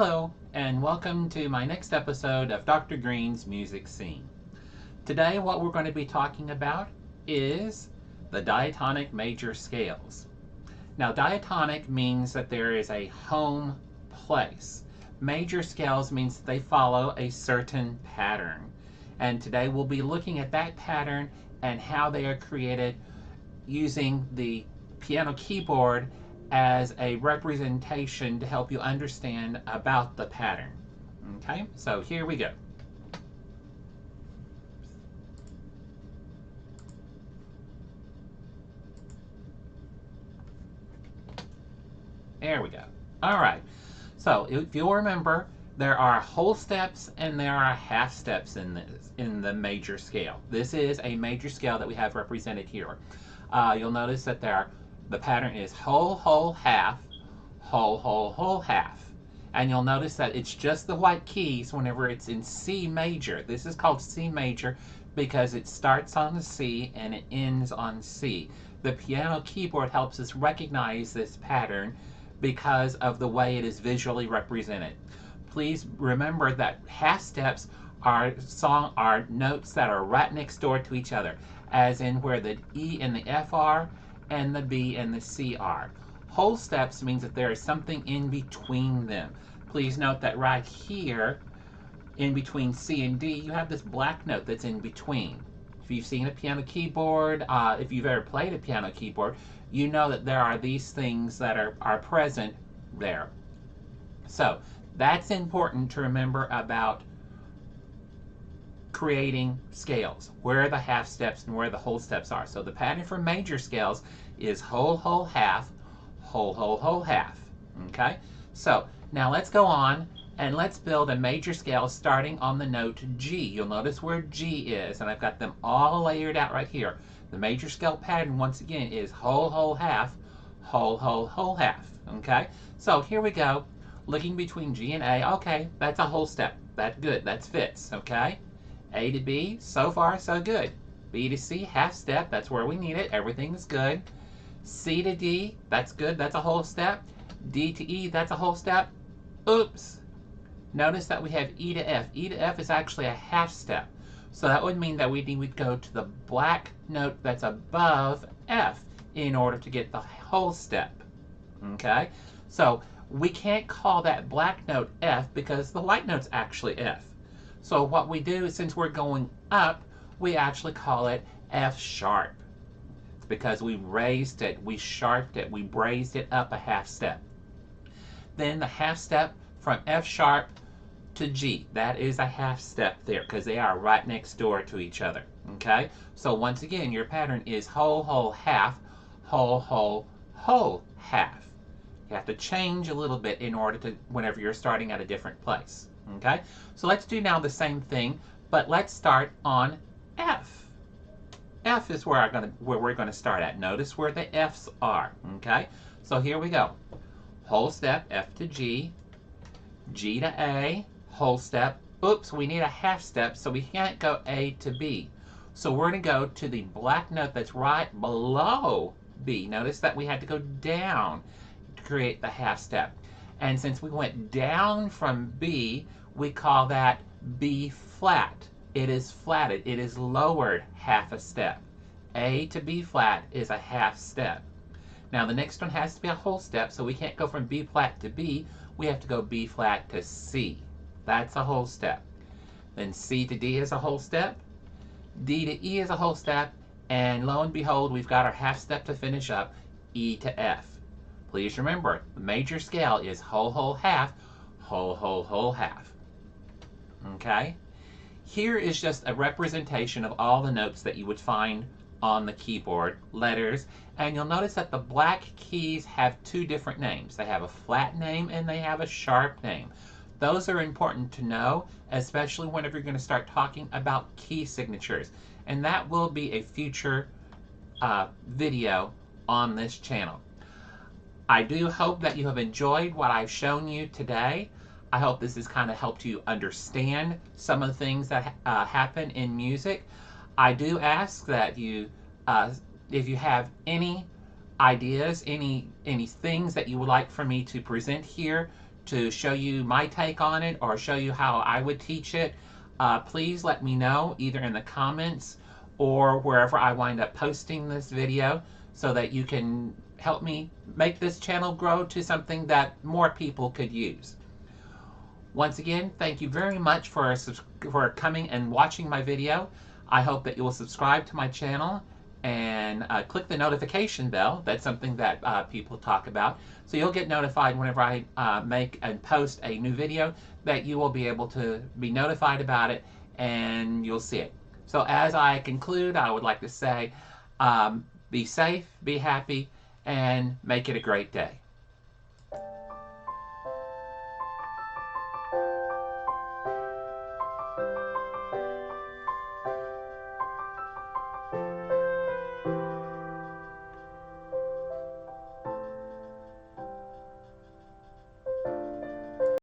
Hello, and welcome to my next episode of Dr. Green's Music Scene. Today, what we're going to be talking about is the diatonic major scales. Now, diatonic means that there is a home place. Major scales means that they follow a certain pattern. And today, we'll be looking at that pattern and how they are created using the piano keyboard as a representation to help you understand about the pattern. Okay, so here we go. There we go. All right, so if you'll remember, there are whole steps and there are half steps in the major scale. This is a major scale that we have represented here. You'll notice that the pattern is whole, whole, half, whole, whole, whole, half. And you'll notice that it's just the white keys whenever it's in C major. This is called C major because it starts on the C and it ends on C. The piano keyboard helps us recognize this pattern because of the way it is visually represented. Please remember that half steps are notes that are right next door to each other, as in where the E and the F are and the B and the C are. Whole steps means that there is something in between them. Please note that right here, in between C and D, you have this black note that's in between. If you've seen a piano keyboard, if you've ever played a piano keyboard, you know that there are these things that are present there. So that's important to remember about creating scales, where the half steps and where the whole steps are. So the pattern for major scales is whole, whole, half, whole, whole, whole, half. Okay? So now let's go on and let's build a major scale starting on the note G. You'll notice where G is, and I've got them all layered out right here. The major scale pattern, once again, is whole, whole, half, whole, whole, whole, half. Okay? So here we go. Looking between G and A. Okay, that's a whole step. That's good. That fits. Okay? A to B, so far so good. B to C, half step, that's where we need it, everything's good. C to D, that's good, that's a whole step. D to E, that's a whole step. Oops. Notice that we have E to F. E to F is actually a half step. So that would mean that we would go to the black note that's above F in order to get the whole step. Okay? So we can't call that black note F because the white note's actually F. So what we do is, since we're going up, we actually call it F sharp. It's because we raised it, we sharped it, we raised it up a half step. Then the half step from F sharp to G, that is a half step there because they are right next door to each other. Okay? So once again, your pattern is whole, whole, half, whole, whole, whole, half. You have to change a little bit in order to, whenever you're starting at a different place. Okay, so let's do now the same thing, but let's start on F. F is where we're going to start at. Notice where the F's are. Okay, so here we go. Whole step, F to G, G to A, whole step. Oops, we need a half step, so we can't go A to B. So we're going to go to the black note that's right below B. Notice that we had to go down to create the half step. And since we went down from B, we call that B flat. It is flatted. It is lowered half a step. A to B flat is a half step. Now the next one has to be a whole step, so we can't go from B flat to B. We have to go B flat to C. That's a whole step. Then C to D is a whole step. D to E is a whole step. And lo and behold, we've got our half step to finish up, E to F. Please remember, the major scale is whole, whole, half, whole, whole, whole, half. Okay? Here is just a representation of all the notes that you would find on the keyboard, letters, and you'll notice that the black keys have two different names. They have a flat name and they have a sharp name. Those are important to know, especially whenever you're going to start talking about key signatures. And that will be a future video on this channel. I do hope that you have enjoyed what I've shown you today. I hope this has kind of helped you understand some of the things that happen in music. I do ask that you, if you have any ideas, any things that you would like for me to present here to show you my take on it or show you how I would teach it, please let me know either in the comments or wherever I wind up posting this video, so that you can help me make this channel grow to something that more people could use. Once again, thank you very much for coming and watching my video. I hope that you will subscribe to my channel and click the notification bell. That's something that people talk about. So you'll get notified whenever I make and post a new video, that you will be able to be notified about it and you'll see it. So as I conclude, I would like to say, be safe, be happy, and make it a great day.